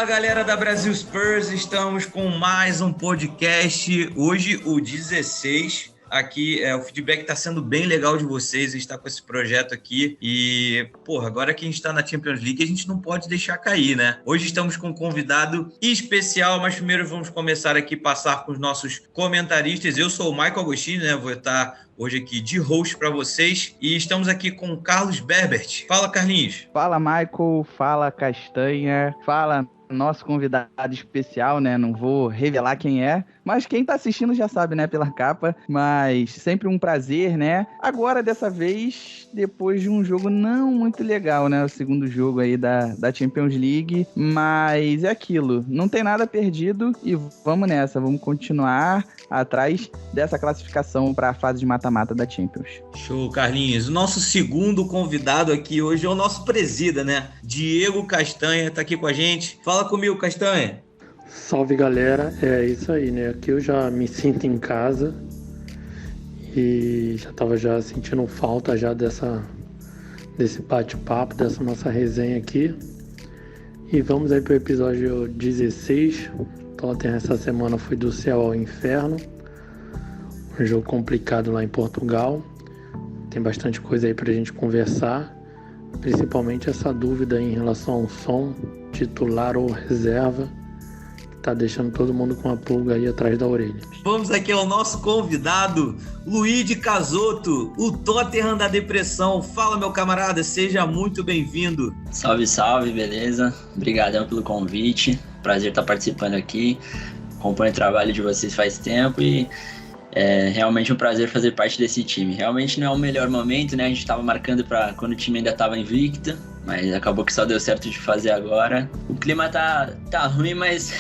Fala galera da Brasil Spurs, estamos com mais um podcast, hoje o 16. Aqui, o feedback está sendo bem legal de vocês, a gente está com esse projeto aqui e, agora que a gente está na Champions League, a gente não pode deixar cair, né? Hoje estamos com um convidado especial, mas primeiro vamos começar aqui, passar com os nossos comentaristas. Eu sou o Michael Agostini, né? Vou estar hoje aqui de host para vocês e estamos aqui com o Carlos Berbert. Fala, Carlinhos. Fala, Michael. Fala, Castanha. Fala, nosso convidado especial, né? Não vou revelar quem é, mas quem tá assistindo já sabe, né? Pela capa. Mas sempre um prazer, né? Agora, dessa vez, depois de um jogo não muito legal, né? O segundo jogo aí da Champions League. Mas é aquilo. Não tem nada perdido e vamos nessa. Vamos continuar atrás dessa classificação para a fase de mata-mata da Champions. Show, Carlinhos. O nosso segundo convidado aqui hoje é o nosso presida, né? Diego Castanha tá aqui com a gente. Fala comigo, Castanha. Salve, galera. É isso aí, né? Aqui eu já me sinto em casa e já tava sentindo falta desse bate-papo, dessa nossa resenha aqui. E vamos aí pro episódio 16. Tottenham essa semana foi do céu ao inferno. Um jogo complicado lá em Portugal. Tem bastante coisa aí pra gente conversar. Principalmente essa dúvida em relação ao som, titular ou reserva, que tá deixando todo mundo com a pulga aí atrás da orelha. Vamos aqui ao nosso convidado, Luigi Casotto, o Tottenham da depressão. Fala, meu camarada, seja muito bem-vindo. Salve, salve, beleza? Obrigadão pelo convite. Prazer estar participando aqui. Acompanho o trabalho de vocês faz tempo e é realmente um prazer fazer parte desse time. Realmente não é o melhor momento, né? A gente estava marcando para quando o time ainda estava invicto, mas acabou que só deu certo de fazer agora. O clima tá ruim, mas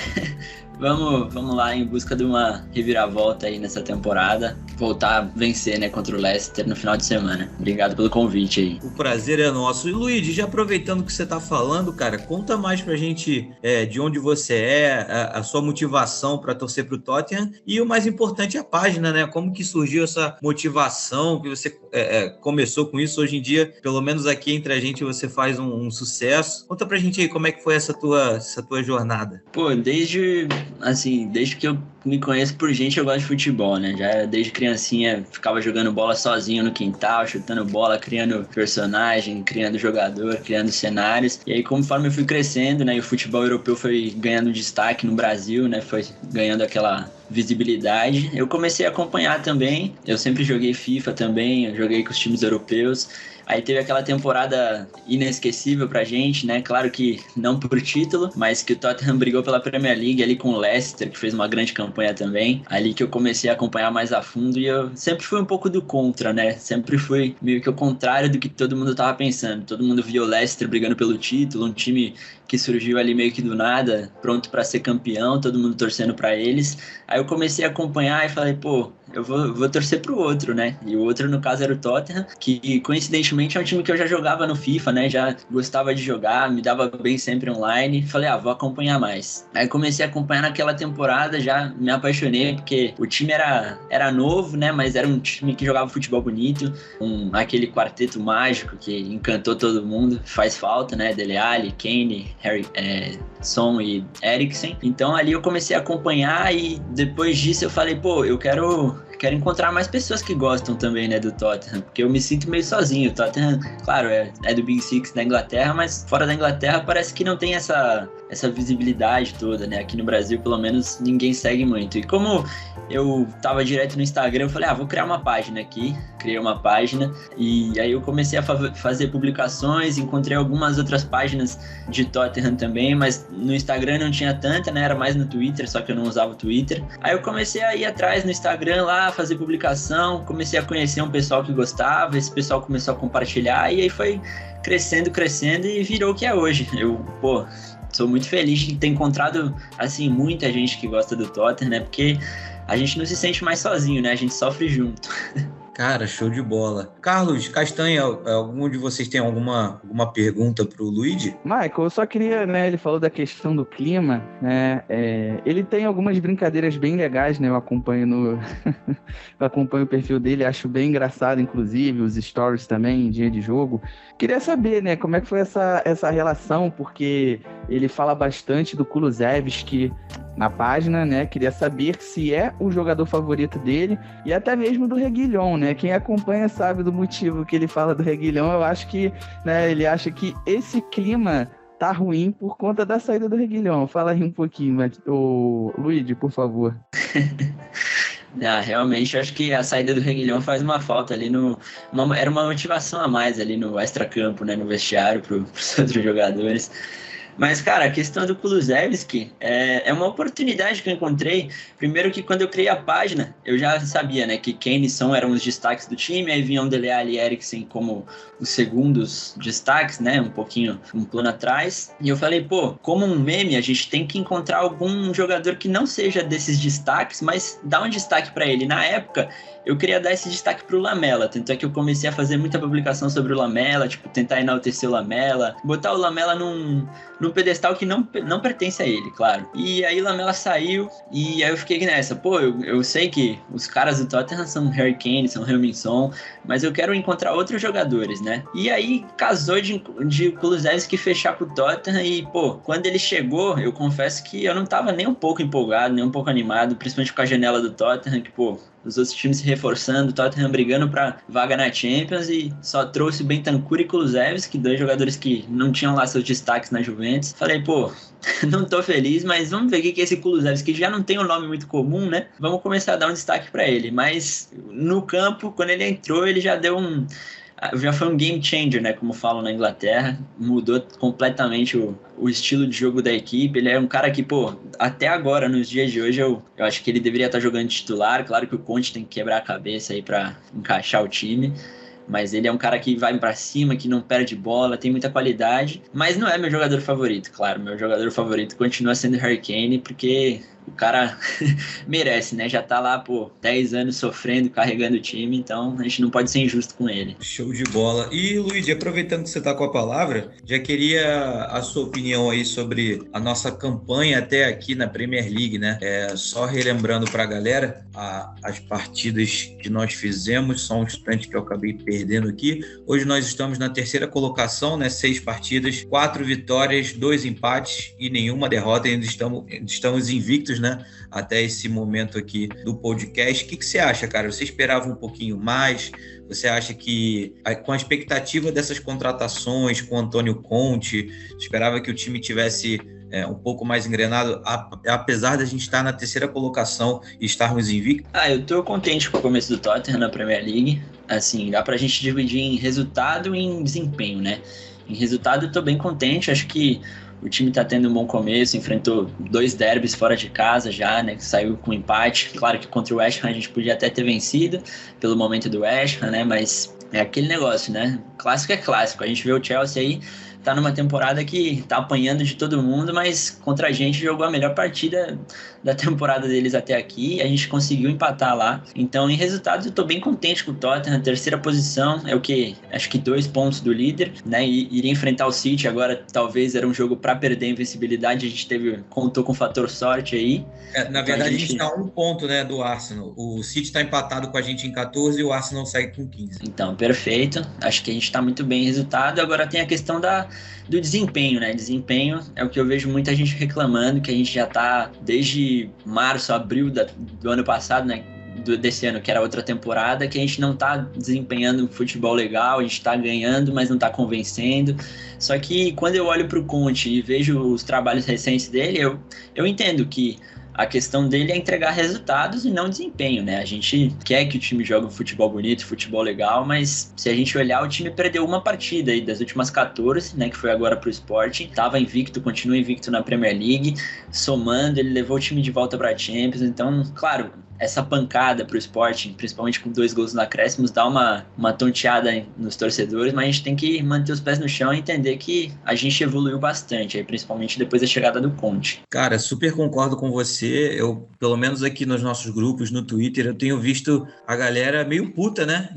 vamos lá em busca de uma reviravolta aí nessa temporada. Voltar a vencer, né, contra o Leicester no final de semana. Obrigado pelo convite aí. O prazer é nosso. E Luigi, já aproveitando que você tá falando, cara, conta mais pra gente de onde você é, a sua motivação para torcer pro Tottenham e o mais importante, a página, né? Como que surgiu essa motivação, que você começou com isso. Hoje em dia, pelo menos aqui entre a gente, você faz um sucesso. Conta pra gente aí como é que foi essa tua jornada. Pô, desde que eu me conheço por gente, eu gosto de futebol, né? Já desde criancinha ficava jogando bola sozinho no quintal, chutando bola, criando personagem, criando jogador, criando cenários. E aí, conforme eu fui crescendo, né? E o futebol europeu foi ganhando destaque no Brasil, né? Foi ganhando aquela visibilidade. Eu comecei a acompanhar também. Eu sempre joguei FIFA também, eu joguei com os times europeus. Aí teve aquela temporada inesquecível pra gente, né? Claro que não por título, mas que o Tottenham brigou pela Premier League ali com o Leicester, que fez uma grande campanha também. Ali que eu comecei a acompanhar mais a fundo e eu sempre fui um pouco do contra, né? Sempre fui meio que o contrário do que todo mundo tava pensando. Todo mundo via o Leicester brigando pelo título, um time que surgiu ali meio que do nada, pronto pra ser campeão, todo mundo torcendo pra eles. Aí eu comecei a acompanhar e falei, eu vou torcer pro outro, né? E o outro, no caso, era o Tottenham, que coincidentemente é um time que eu já jogava no FIFA, né? Já gostava de jogar, me dava bem sempre online. Falei, vou acompanhar mais. Aí comecei a acompanhar naquela temporada, já me apaixonei, porque o time era novo, né? Mas era um time que jogava futebol bonito, aquele quarteto mágico que encantou todo mundo. Faz falta, né? Dele Alli, Kane, Son e Eriksen. Então ali eu comecei a acompanhar e depois disso eu falei, eu quero encontrar mais pessoas que gostam também, né, do Tottenham, porque eu me sinto meio sozinho. O Tottenham, claro, é do Big Six da Inglaterra, mas fora da Inglaterra parece que não tem essa visibilidade toda, né? Aqui no Brasil, pelo menos, ninguém segue muito. E como eu tava direto no Instagram, eu falei, vou criar uma página aqui. Criei uma página e aí eu comecei a fazer publicações, encontrei algumas outras páginas de Tottenham também, mas no Instagram não tinha tanta, né? Era mais no Twitter, só que eu não usava o Twitter. Aí eu comecei a ir atrás no Instagram lá, fazer publicação, comecei a conhecer um pessoal que gostava, esse pessoal começou a compartilhar e aí foi crescendo e virou o que é hoje. Eu, sou muito feliz de ter encontrado, assim, muita gente que gosta do Tottenham, né? Porque a gente não se sente mais sozinho, né? A gente sofre junto. Cara, show de bola. Carlos, Castanha, algum de vocês tem alguma pergunta pro Luigi? Michael, eu só queria, né, ele falou da questão do clima, né, ele tem algumas brincadeiras bem legais, né, eu acompanho eu acompanho o perfil dele, acho bem engraçado, inclusive, os stories também, em dia de jogo. Queria saber, né, como é que foi essa relação, porque ele fala bastante do Kulusevski na página, né, queria saber se é o jogador favorito dele e até mesmo do Reguilhon, né, quem acompanha sabe do motivo que ele fala do Reguilhon. Eu acho que, né, ele acha que esse clima tá ruim por conta da saída do Reguilhon. Fala aí um pouquinho, Luigi, por favor. Realmente, eu acho que a saída do Reguilhon faz uma falta ali era uma motivação a mais ali no extracampo, né, no vestiário pros outros jogadores. Mas, cara, a questão do Kulusevski é uma oportunidade que eu encontrei. Primeiro que quando eu criei a página, eu já sabia, né, que Kane e Son eram os destaques do time, aí vinham Dele Alli e Eriksen como os segundos destaques, né, um plano atrás. E eu falei, pô, como um meme, a gente tem que encontrar algum jogador que não seja desses destaques, mas dá um destaque para ele. Na época, eu queria dar esse destaque pro Lamela, tanto é que eu comecei a fazer muita publicação sobre o Lamela, tipo, tentar enaltecer o Lamela, botar o Lamela num pedestal que não pertence a ele, claro. E aí o Lamela saiu, e aí eu fiquei nessa, pô, eu sei que os caras do Tottenham são Harry Kane, são Heung-min Son, mas eu quero encontrar outros jogadores, né? E aí casou de Kulusevski fechar pro Tottenham, e, pô, quando ele chegou, eu confesso que eu não tava nem um pouco empolgado, nem um pouco animado, principalmente com a janela do Tottenham, que, pô, os outros times se reforçando, o Tottenham brigando pra vaga na Champions, e só trouxe Bentancur e Kulusevski, dois jogadores que não tinham lá seus destaques na Juventus. Falei, pô, não tô feliz, mas vamos ver o que é esse Kulusevski, que já não tem um nome muito comum, né? Vamos começar a dar um destaque pra ele. Mas no campo, quando ele entrou, ele já deu já foi um game changer, né, como falam na Inglaterra, mudou completamente o estilo de jogo da equipe. Ele é um cara que, pô, até agora, nos dias de hoje, eu acho que ele deveria estar jogando titular. Claro que o Conte tem que quebrar a cabeça aí para encaixar o time, mas ele é um cara que vai pra cima, que não perde bola, tem muita qualidade, mas não é meu jogador favorito, claro. Meu jogador favorito continua sendo Harry Kane, porque o cara merece, né? Já tá lá, pô, 10 anos sofrendo, carregando o time, então a gente não pode ser injusto com ele. Show de bola. E, Luigi, aproveitando que você tá com a palavra, já queria a sua opinião aí sobre a nossa campanha até aqui na Premier League, né? Só relembrando pra galera as partidas que nós fizemos, só um instante que eu acabei perdendo aqui. Hoje nós estamos na terceira colocação, né? 6 partidas, 4 vitórias, 2 empates e nenhuma derrota. Ainda estamos invictos, né, até esse momento aqui do podcast. O que você acha, cara? Você esperava um pouquinho mais? Você acha que, com a expectativa dessas contratações, com o Antônio Conte, esperava que o time tivesse um pouco mais engrenado, apesar da gente estar na terceira colocação e estarmos invictos? Eu tô contente com o começo do Tottenham na Premier League. Assim, dá pra gente dividir em resultado e em desempenho, né? Em resultado eu tô bem contente, acho que o time tá tendo um bom começo, enfrentou 2 derbys fora de casa já, né, que saiu com empate. Claro que contra o West Ham a gente podia até ter vencido pelo momento do West Ham, né, mas é aquele negócio, né, clássico é clássico. A gente vê o Chelsea aí, tá numa temporada que tá apanhando de todo mundo, mas contra a gente jogou a melhor partida da temporada deles até aqui, a gente conseguiu empatar lá. Então, em resultados, eu tô bem contente com o Tottenham. Terceira posição é o que? Acho que 2 pontos do líder, né? E iria enfrentar o City agora, talvez era um jogo para perder a invencibilidade, a gente contou com o fator sorte aí. Na verdade, a gente tá 1 ponto, né, do Arsenal. O City tá empatado com a gente em 14 e o Arsenal segue com 15. Então, perfeito. Acho que a gente tá muito bem em resultado. Agora tem a questão do desempenho, né? Desempenho é o que eu vejo muita gente reclamando, que a gente já tá desde março, abril do ano passado, né? Desse ano, que era outra temporada, que a gente não tá desempenhando um futebol legal, a gente tá ganhando, mas não tá convencendo. Só que quando eu olho pro Conte e vejo os trabalhos recentes dele, eu entendo que a questão dele é entregar resultados e não desempenho, né? A gente quer que o time jogue um futebol bonito, futebol legal, mas se a gente olhar, o time perdeu uma partida aí das últimas 14, né? Que foi agora pro Sporting. Tava invicto, continua invicto na Premier League. Somando, ele levou o time de volta pra Champions. Então, claro, essa pancada pro Sporting, principalmente com 2 gols no acréscimo, dá uma tonteada nos torcedores, mas a gente tem que manter os pés no chão e entender que a gente evoluiu bastante, aí, principalmente depois da chegada do Conte. Cara, super concordo com você. Eu, pelo menos aqui nos nossos grupos, no Twitter, eu tenho visto a galera meio puta, né?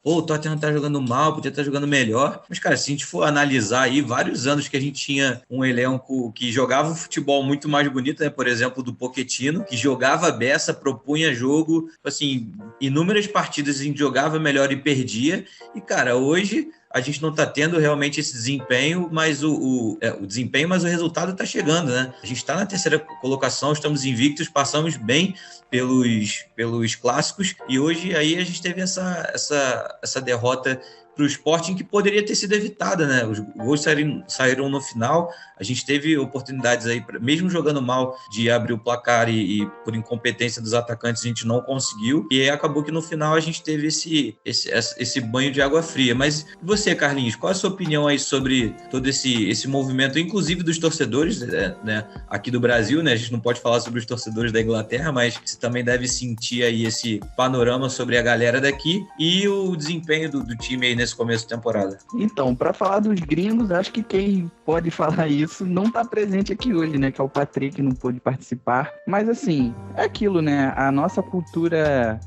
O Tottenham tá jogando mal, podia estar jogando melhor. Mas, cara, se a gente for analisar aí, vários anos que a gente tinha um elenco que jogava um futebol muito mais bonito, né? Por exemplo, do Pochettino, que jogava beça, propunha jogo, assim, inúmeras partidas a gente jogava melhor e perdia. E, cara, hoje a gente não está tendo realmente esse desempenho, mas o desempenho, mas o resultado está chegando, né? A gente está na 3ª colocação, estamos invictos, passamos bem pelos clássicos, e hoje aí a gente teve essa derrota para o Sporting que poderia ter sido evitada, né? Os gols saíram no final, a gente teve oportunidades aí, mesmo jogando mal, de abrir o placar e por incompetência dos atacantes a gente não conseguiu, e aí acabou que no final a gente teve esse banho de água fria. Mas você, Carlinhos, qual a sua opinião aí sobre todo esse movimento, inclusive dos torcedores, né, aqui do Brasil, né? A gente não pode falar sobre os torcedores da Inglaterra, mas você também deve sentir aí esse panorama sobre a galera daqui e o desempenho do time aí nesse começo de temporada. Então, para falar dos gringos, acho que quem pode falar isso não tá presente aqui hoje, né? Que é o Patrick, que não pôde participar. Mas assim, é aquilo, né? A nossa cultura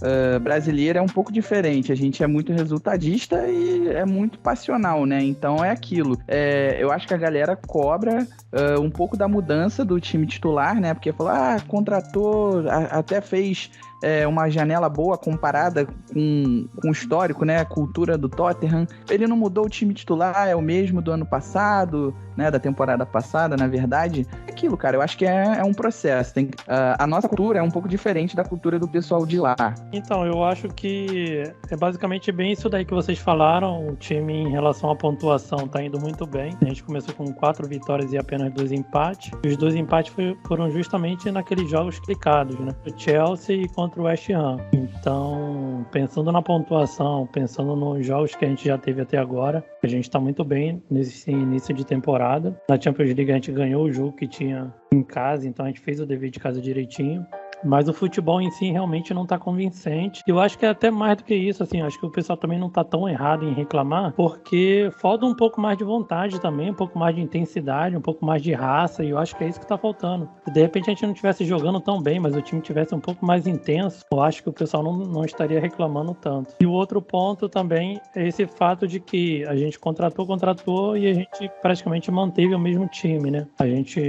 brasileira é um pouco diferente. A gente é muito resultadista e é muito passional, né? Então é aquilo. Eu acho que a galera cobra um pouco da mudança do time titular, né? Porque falou, contratou, até fez uma janela boa comparada com o histórico, né? A cultura do Tottenham. Ele não mudou o time titular, é o mesmo do ano passado, né? Da temporada passada, na verdade. É aquilo, cara, eu acho que é um processo. A nossa cultura é um pouco diferente da cultura do pessoal de lá. Então, eu acho que é basicamente bem isso daí que vocês falaram. O time, em relação à pontuação, tá indo muito bem. A gente começou com 4 vitórias e apenas 2 empates. E os 2 empates foram justamente naqueles jogos clicados, né? O Chelsea e contra o West Ham. Então, pensando na pontuação, pensando nos jogos que a gente já teve até agora, a gente tá muito bem nesse início de temporada. Na Champions League a gente ganhou o jogo que tinha em casa, então a gente fez o dever de casa direitinho. Mas o futebol em si realmente não tá convincente. Eu acho que é até mais do que isso, assim, acho que o pessoal também não tá tão errado em reclamar, porque falta um pouco mais de vontade também, um pouco mais de intensidade, um pouco mais de raça, e eu acho que é isso que tá faltando. Se de repente a gente não estivesse jogando tão bem, mas o time tivesse um pouco mais intenso, eu acho que o pessoal não estaria reclamando tanto. E o outro ponto também é esse fato de que a gente contratou e a gente praticamente manteve o mesmo time, né? A gente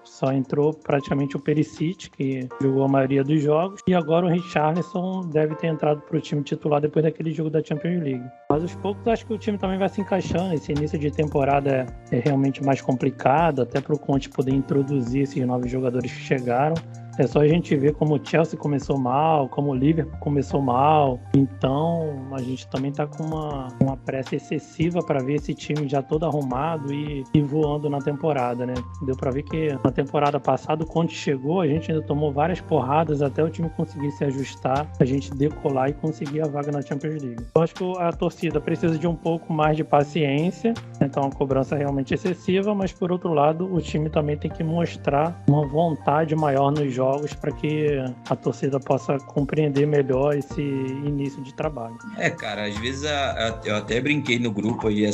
só entrou praticamente o Perisic, que jogou a maioria dos jogos, e agora o Richarlison deve ter entrado para o time titular depois daquele jogo da Champions League. Mas aos poucos acho que o time também vai se encaixando. Esse início de temporada é realmente mais complicado, até para o Conte poder introduzir esses novos jogadores que chegaram. É só a gente ver como o Chelsea começou mal, como o Liverpool começou mal. Então, a gente também tá com uma pressa excessiva para ver esse time já todo arrumado e voando na temporada, né? Deu para ver que na temporada passada, quando chegou, a gente ainda tomou várias porradas até o time conseguir se ajustar, a gente decolar e conseguir a vaga na Champions League. Eu acho que a torcida precisa de um pouco mais de paciência, então a cobrança é realmente excessiva, mas por outro lado, o time também tem que mostrar uma vontade maior nos jogos para que a torcida possa compreender melhor esse início de trabalho. Cara, às vezes eu até brinquei no grupo aí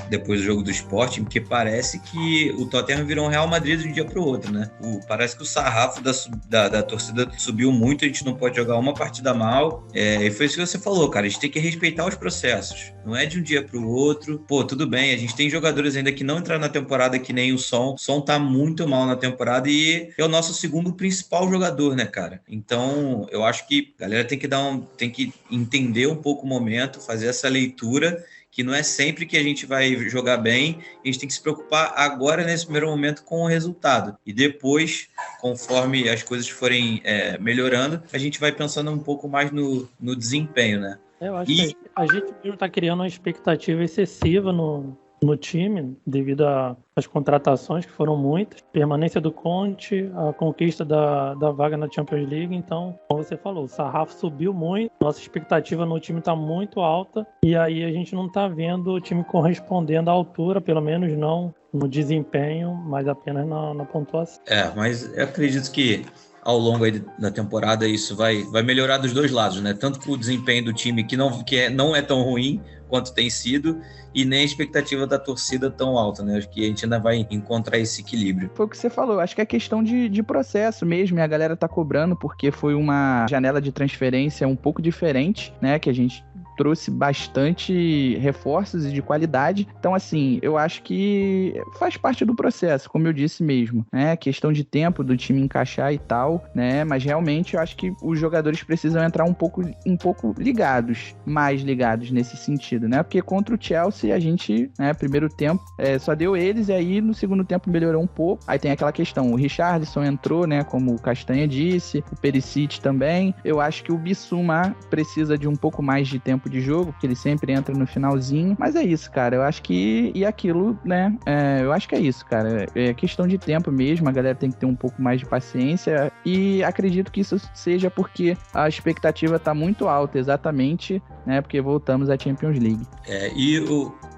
depois do jogo do Sporting, porque parece que o Tottenham virou um Real Madrid de um dia para o outro, né? Parece que o sarrafo da torcida subiu muito, a gente não pode jogar uma partida mal, e foi isso que você falou, cara, a gente tem que respeitar os processos, não é de um dia para o outro. Pô, tudo bem, a gente tem jogadores ainda que não entraram na temporada, que nem o Son tá muito mal na temporada e é o nosso segundo principal jogador, né, cara? Então, eu acho que a galera tem que entender um pouco o momento, fazer essa leitura, que não é sempre que a gente vai jogar bem, a gente tem que se preocupar agora, nesse primeiro momento, com o resultado. E depois, conforme as coisas forem melhorando, a gente vai pensando um pouco mais no desempenho, né? Eu acho que a gente mesmo tá criando uma expectativa excessiva no time, devido às contratações, que foram muitas, permanência do Conte, a conquista da vaga na Champions League. Então, como você falou, o sarrafo subiu muito, nossa expectativa no time está muito alta, e aí a gente não está vendo o time correspondendo à altura, pelo menos não no desempenho, mas apenas na pontuação. Mas eu acredito que ao longo aí da temporada isso vai melhorar dos dois lados, né? Tanto para o desempenho do time que não é tão ruim quanto tem sido, e nem a expectativa da torcida tão alta, né? Acho que a gente ainda vai encontrar esse equilíbrio. Foi o que você falou, acho que é questão de processo mesmo, e a galera tá cobrando porque foi uma janela de transferência um pouco diferente, né? Que a gente trouxe bastante reforços e de qualidade. Então, assim, eu acho que faz parte do processo, como eu disse mesmo, né? Questão de tempo do time encaixar e tal, né? Mas realmente eu acho que os jogadores precisam entrar um pouco ligados, mais ligados nesse sentido, né? Porque contra o Chelsea a gente, né, primeiro tempo, só deu eles, e aí no segundo tempo melhorou um pouco. Aí tem aquela questão, o Richarlison entrou, né, como o Castanha disse, o Perisic também. Eu acho que o Bissouma precisa de um pouco mais de tempo de jogo, porque ele sempre entra no finalzinho, mas é isso, cara, eu acho que, e aquilo, né, eu acho que é isso, cara, é questão de tempo mesmo, a galera tem que ter um pouco mais de paciência, e acredito que isso seja porque a expectativa tá muito alta, exatamente, né, porque voltamos à Champions League.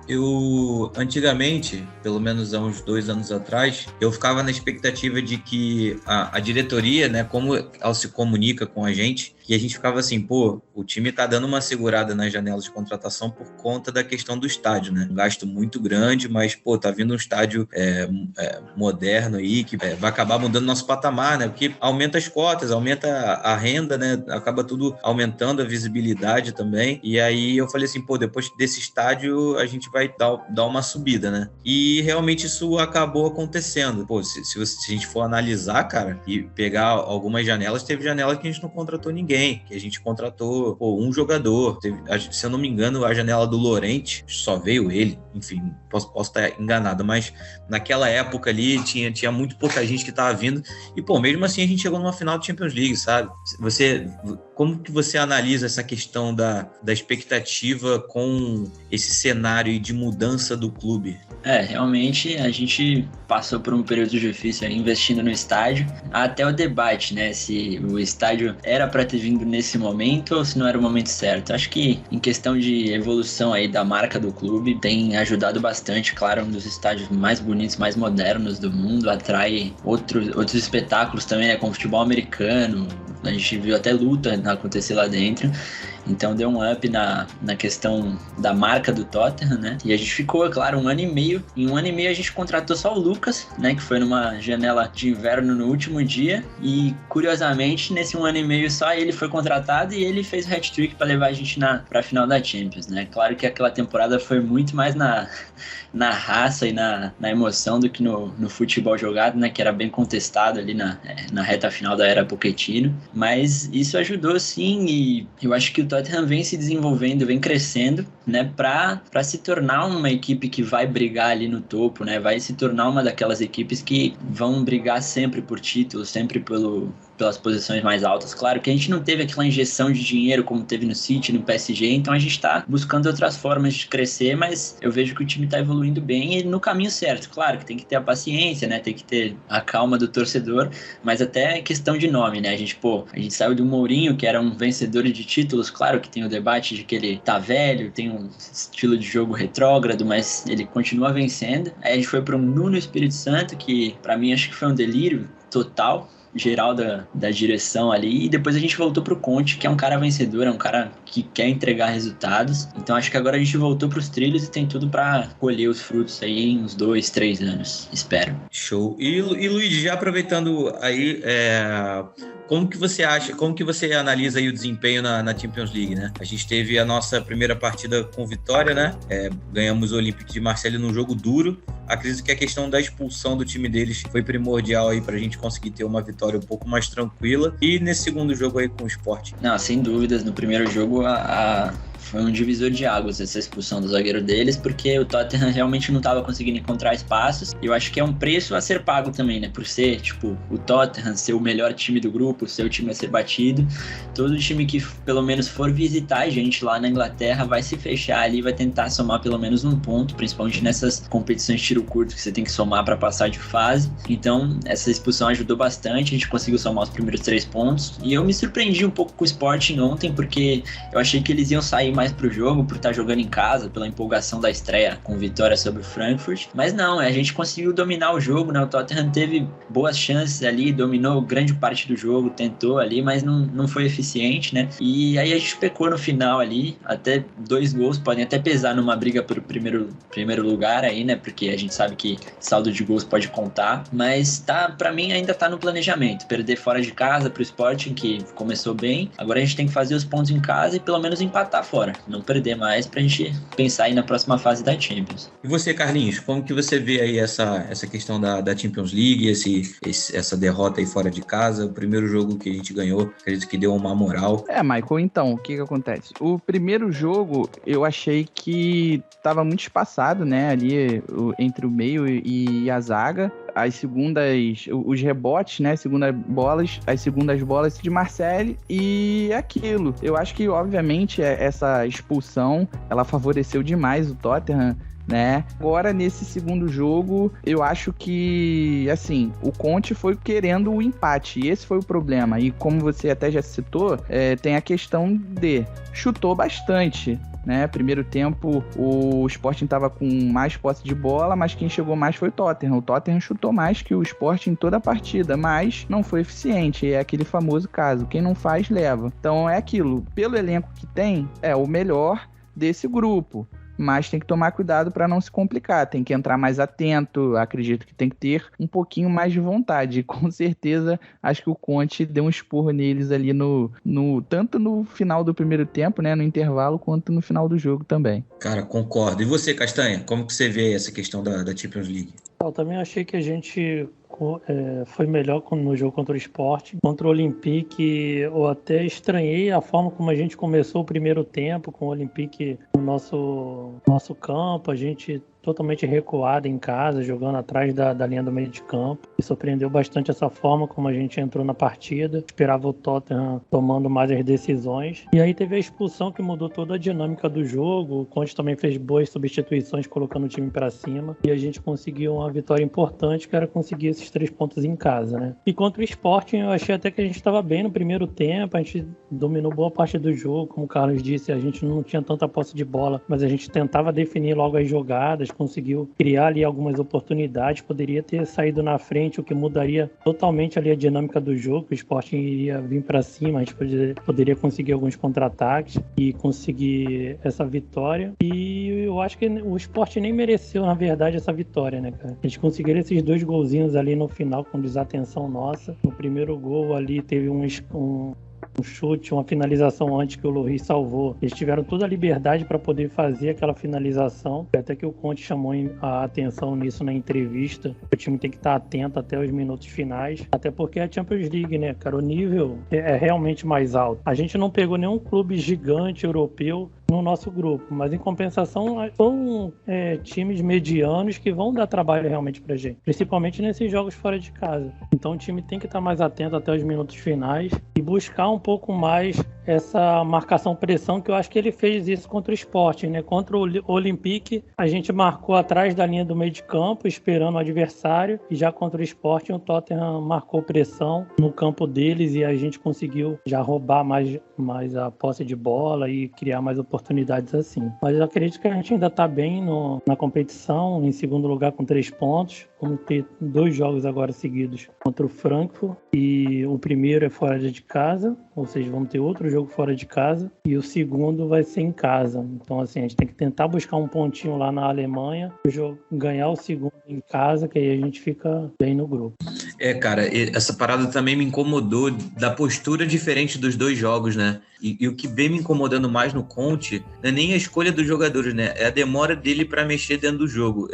Eu antigamente, pelo menos há uns 2 anos atrás, eu ficava na expectativa de que a diretoria, né, como ela se comunica com a gente, que a gente ficava assim, pô, o time tá dando uma segurada nas janelas de contratação por conta da questão do estádio, né? Um gasto muito grande, mas, pô, tá vindo um estádio moderno aí, que vai acabar mudando nosso patamar, né? Porque aumenta as cotas, aumenta a renda, né? Acaba tudo aumentando a visibilidade também. E aí eu falei assim, pô, depois desse estádio a gente vai dar uma subida, né? E realmente isso acabou acontecendo. Pô, se a gente for analisar, cara, e pegar algumas janelas, teve janelas que a gente não contratou ninguém, que a gente contratou um jogador. Se eu não me engano, a janela do Llorente, só veio ele, enfim, posso estar enganado, mas naquela época ali tinha muito pouca gente que estava vindo, e pô, mesmo assim a gente chegou numa final de Champions League, sabe? Como que você analisa essa questão da expectativa com esse cenário de mudança do clube? Realmente a gente passou por um período difícil aí, investindo no estádio, até o debate, né, se o estádio era para ter vindo nesse momento ou se não era o momento certo. Acho que em questão de evolução aí da marca do clube tem ajudado bastante, claro, um dos estádios mais bonitos, mais modernos do mundo, atrai outros espetáculos também, né, com futebol americano, a gente viu até luta acontecer lá dentro. Então deu um up na questão da marca do Tottenham, né? E a gente ficou, claro, 1 ano e meio. Em 1 ano e meio a gente contratou só o Lucas, né? Que foi numa janela de inverno no último dia. E, curiosamente, nesse 1 ano e meio só ele foi contratado e ele fez o hat-trick para levar a gente pra final da Champions, né? Claro que aquela temporada foi muito mais na raça e na emoção do que no futebol jogado, né? Que era bem contestado ali na reta final da era Pochettino. Mas isso ajudou, sim, e eu acho que o Tottenham vem se desenvolvendo, vem crescendo, né, para se tornar uma equipe que vai brigar ali no topo, né, vai se tornar uma daquelas equipes que vão brigar sempre por títulos, sempre pelas posições mais altas. Claro que a gente não teve aquela injeção de dinheiro como teve no City, no PSG, então a gente está buscando outras formas de crescer, mas eu vejo que o time está evoluindo bem e no caminho certo. Claro que tem que ter a paciência, né, tem que ter a calma do torcedor, mas até questão de nome, né, a gente saiu do Mourinho, que era um vencedor de títulos, claro que tem o debate de que ele tá velho, tem um estilo de jogo retrógrado, mas ele continua vencendo. Aí a gente foi para um Nuno Espírito Santo, que para mim acho que foi um delírio total, geral da direção ali, e depois a gente voltou pro Conte, que é um cara vencedor, é um cara que quer entregar resultados. Então acho que agora a gente voltou pros trilhos e tem tudo para colher os frutos aí em uns 2, 3 anos, espero. Show. E Luiz, já aproveitando aí, como que você analisa aí o desempenho na Champions League, né? A gente teve a nossa primeira partida com vitória, né? Ganhamos o Olympique de Marseille num jogo duro. Acredito que a questão da expulsão do time deles foi primordial aí pra gente conseguir ter uma vitória um pouco mais tranquila. E nesse segundo jogo aí com o Sport? Não, sem dúvidas, no primeiro jogo foi um divisor de águas essa expulsão do zagueiro deles, porque o Tottenham realmente não estava conseguindo encontrar espaços. E eu acho que é um preço a ser pago também, né? Por ser, o Tottenham ser o melhor time do grupo, ser o time a ser batido. Todo time que pelo menos for visitar a gente lá na Inglaterra vai se fechar ali, vai tentar somar pelo menos um ponto, principalmente nessas competições de tiro curto que você tem que somar para passar de fase. Então, essa expulsão ajudou bastante, a gente conseguiu somar os primeiros 3 pontos. E eu me surpreendi um pouco com o Sporting ontem, porque eu achei que eles iam sair mais mais pro jogo, por estar jogando em casa, pela empolgação da estreia com vitória sobre o Frankfurt. Mas não, a gente conseguiu dominar o jogo, né? O Tottenham teve boas chances ali, dominou grande parte do jogo, tentou ali, mas não foi eficiente, né? E aí a gente pecou no final ali, até 2 gols podem até pesar numa briga pelo primeiro lugar aí, né? Porque a gente sabe que saldo de gols pode contar, mas pra mim ainda tá no planejamento. Perder fora de casa pro Sporting, que começou bem, agora a gente tem que fazer os pontos em casa e pelo menos empatar fora, não perder mais pra gente pensar aí na próxima fase da Champions. E você, Carlinhos, como que você vê aí essa questão da Champions League, essa derrota aí fora de casa, o primeiro jogo que a gente ganhou, acredito que deu uma moral. Michael, então, o que acontece? O primeiro jogo, eu achei que tava muito espaçado, né, ali entre o meio e a zaga. Os rebotes, né, as segundas bolas de Marseille e aquilo. Eu acho que, obviamente, essa expulsão, ela favoreceu demais o Tottenham, né? Agora, nesse segundo jogo, eu acho que, assim, o Conte foi querendo o empate, e esse foi o problema. E como você até já citou, tem a questão de chutou bastante, né? Primeiro tempo, o Sporting estava com mais posse de bola, mas quem chegou mais foi o Tottenham. O Tottenham chutou mais que o Sporting em toda a partida, mas não foi eficiente. É aquele famoso caso, quem não faz, leva. Então é aquilo, pelo elenco que tem, é o melhor desse grupo. Mas tem que tomar cuidado para não se complicar, tem que entrar mais atento, acredito que tem que ter um pouquinho mais de vontade, e com certeza acho que o Conte deu um esporro neles ali tanto no final do primeiro tempo, né, no intervalo, quanto no final do jogo também. Cara, concordo. E você, Castanha, como que você vê essa questão da Champions League? Eu também achei que a gente foi melhor no jogo contra o Sport. Contra o Olympique, eu até estranhei a forma como a gente começou o primeiro tempo, com o Olympique no nosso campo, a gente totalmente recuado em casa, jogando atrás da linha do meio de campo. Me surpreendeu bastante essa forma como a gente entrou na partida. Esperava o Tottenham tomando mais as decisões. E aí teve a expulsão que mudou toda a dinâmica do jogo. O Conte também fez boas substituições, colocando o time para cima. E a gente conseguiu uma vitória importante, que era conseguir esses 3 pontos em casa, né? E contra o Sporting, eu achei até que a gente estava bem no primeiro tempo. A gente dominou boa parte do jogo. Como o Carlos disse, a gente não tinha tanta posse de bola, mas a gente tentava definir logo as jogadas, conseguiu criar ali algumas oportunidades, poderia ter saído na frente, o que mudaria totalmente ali a dinâmica do jogo, o Sporting iria vir para cima, a gente poderia conseguir alguns contra-ataques e conseguir essa vitória. E eu acho que o Sporting nem mereceu, na verdade, essa vitória, né, cara? A gente conseguiu esses 2 golzinhos ali no final com desatenção nossa. No primeiro gol ali teve um chute, uma finalização antes que o Lloris salvou. Eles tiveram toda a liberdade para poder fazer aquela finalização, até que o Conte chamou a atenção nisso na entrevista. O time tem que estar atento até os minutos finais, até porque é a Champions League, né, cara? O nível é realmente mais alto. A gente não pegou nenhum clube gigante europeu no nosso grupo, mas em compensação são times medianos que vão dar trabalho realmente pra gente, principalmente nesses jogos fora de casa. Então o time tem que estar mais atento até os minutos finais e buscar um pouco mais essa marcação-pressão, que eu acho que ele fez isso contra o Sporting, né? Contra o Olympique, a gente marcou atrás da linha do meio de campo, esperando o adversário, e já contra o Sporting, o Tottenham marcou pressão no campo deles e a gente conseguiu já roubar mais a posse de bola e criar mais oportunidades assim. Mas eu acredito que a gente ainda está bem na competição, em segundo lugar com 3 pontos. Vamos ter 2 jogos agora seguidos contra o Frankfurt, e o primeiro é fora de casa, ou seja, vamos ter outro jogo fora de casa, e o segundo vai ser em casa. Então, assim, a gente tem que tentar buscar um pontinho lá na Alemanha, ganhar o segundo em casa, que aí a gente fica bem no grupo. Cara, essa parada também me incomodou, da postura diferente dos 2 jogos, né? E o que vem me incomodando mais no Conte não é nem a escolha dos jogadores, né? É a demora dele para mexer dentro do jogo.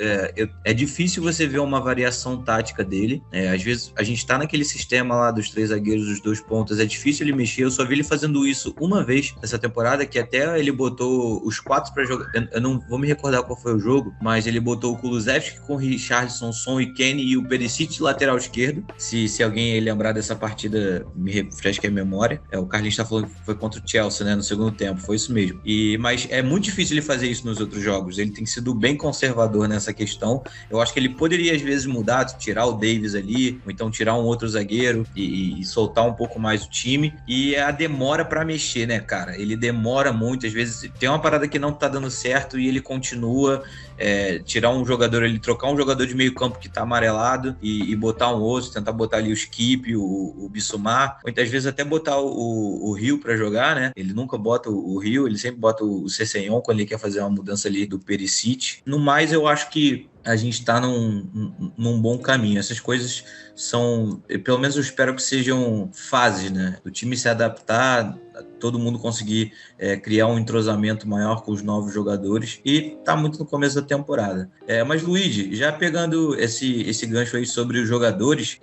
É difícil você ver uma variação tática dele. Às vezes a gente tá naquele sistema lá dos 3 zagueiros, dos 2 pontas, é difícil ele mexer. Eu só vi ele fazendo isso uma vez nessa temporada, que até ele botou os 4 para jogar. Eu não vou me recordar qual foi o jogo, mas ele botou o Kulusevski com o Richarlison, Son e Kenny e o Perisic de lateral esquerdo. Se alguém lembrar dessa partida, me refresca a memória. O Carlinhos tá falando que foi contra o Chelsea, né, no segundo tempo, foi isso mesmo. Mas é muito difícil ele fazer isso nos outros jogos. Ele tem sido bem conservador nessa questão. Eu acho que ele poderia às vezes mudar, tirar o Davies ali, ou então tirar um outro zagueiro e soltar um pouco mais o time. E a demora pra mexer, né, cara? Ele demora muito, às vezes tem uma parada que não tá dando certo e ele continua. Tirar um jogador ali, trocar um jogador de meio campo que tá amarelado e botar um outro, tentar botar ali o Skip, o Bissouma, muitas vezes até botar o Rio pra jogar, né? Ele nunca bota o Rio, ele sempre bota o Cessenhon quando ele quer fazer uma mudança ali do Perisic. No mais, eu acho que a gente tá num bom caminho. Essas coisas são, pelo menos eu espero que sejam fases, né? O time se adaptar, todo mundo conseguir criar um entrosamento maior com os novos jogadores, e tá muito no começo da temporada. Mas, Luigi, já pegando esse gancho aí sobre os jogadores,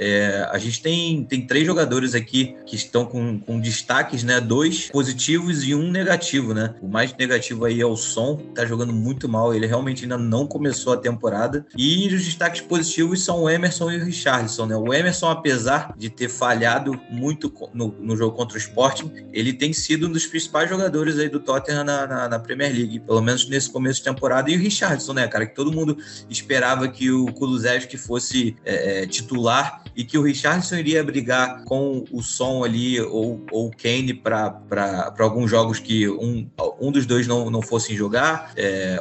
a gente tem 3 jogadores aqui que estão com destaques, né? 2 positivos e 1 negativo, né? O mais negativo aí é o Son, tá jogando muito mal, ele realmente ainda não começou a temporada, e os destaques positivos são o Emerson e o Richarlison, né? O Emerson, apesar de ter falhado muito no jogo contra o Sporting, ele tem sido um dos principais jogadores aí do Tottenham na Premier League, pelo menos nesse começo de temporada. E o Richarlison, né, cara, que todo mundo esperava que o Kulusevski fosse titular e que o Richarlison iria brigar com o Son ali ou o Kane para alguns jogos que um dos dois não fossem jogar,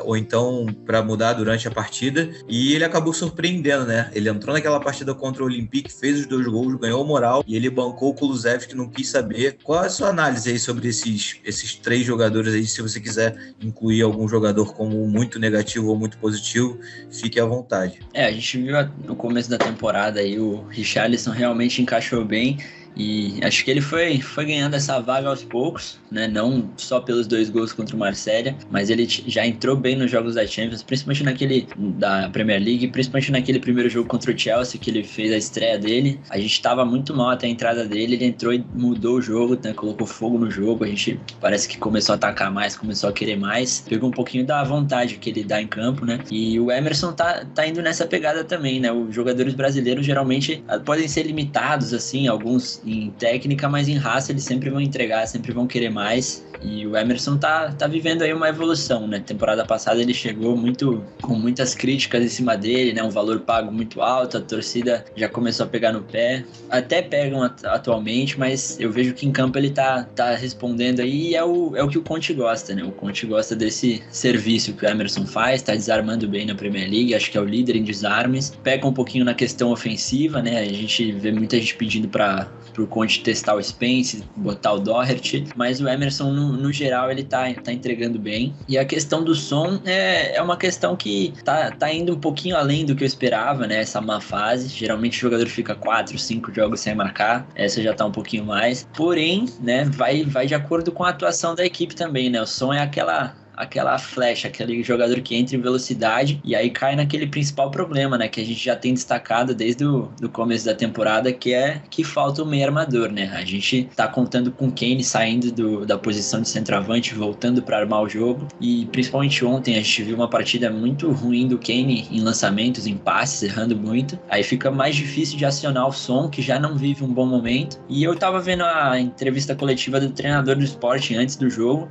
ou então para mudar durante a partida, e ele acabou surpreendendo, né? Ele entrou naquela partida contra o Olympique, fez os 2 gols, ganhou moral, e ele bancou o Kulusevski, que não quis saber. Qual é a sua análise aí sobre esses 3 jogadores aí? Se você quiser incluir algum jogador como muito negativo ou muito positivo, fique à vontade. A gente viu no começo da temporada aí o Richarlison realmente encaixou bem, e acho que ele foi ganhando essa vaga aos poucos, né? Não só pelos 2 gols contra o Marselha, mas ele já entrou bem nos jogos da Champions, principalmente naquele da Premier League, principalmente naquele primeiro jogo contra o Chelsea, que ele fez a estreia dele. A gente estava muito mal até a entrada dele, ele entrou e mudou o jogo, né? Colocou fogo no jogo, a gente parece que começou a atacar mais, começou a querer mais, pegou um pouquinho da vontade que ele dá em campo, né? E o Emerson tá indo nessa pegada também, né? Os jogadores brasileiros geralmente podem ser limitados, assim, alguns em técnica, mas em raça eles sempre vão entregar, sempre vão querer mais. E o Emerson tá vivendo aí uma evolução, né? Temporada passada ele chegou com muitas críticas em cima dele, né? Um valor pago muito alto, a torcida já começou a pegar no pé. Até pegam atualmente, mas eu vejo que em campo ele tá respondendo aí, e é o que o Conte gosta, né? O Conte gosta desse serviço que o Emerson faz, tá desarmando bem na Premier League, acho que é o líder em desarmes. Peca um pouquinho na questão ofensiva, né? A gente vê muita gente pedindo pro Conte testar o Spence, botar o Doherty, mas o Emerson, no geral, ele tá entregando bem. E a questão do Son é uma questão que tá indo um pouquinho além do que eu esperava, né? Essa má fase. Geralmente o jogador fica 4, 5 jogos sem marcar, essa já tá um pouquinho mais. Porém, né, vai de acordo com a atuação da equipe também, né? O Son é aquela flecha, aquele jogador que entra em velocidade e aí cai naquele principal problema, né, que a gente já tem destacado desde o começo da temporada, que falta o meio armador, né? A gente tá contando com o Kane saindo da posição de centroavante, voltando para armar o jogo, e principalmente ontem a gente viu uma partida muito ruim do Kane em lançamentos, em passes, errando muito. Aí fica mais difícil de acionar o Son, que já não vive um bom momento. E eu tava vendo a entrevista coletiva do treinador do Sporting antes do jogo,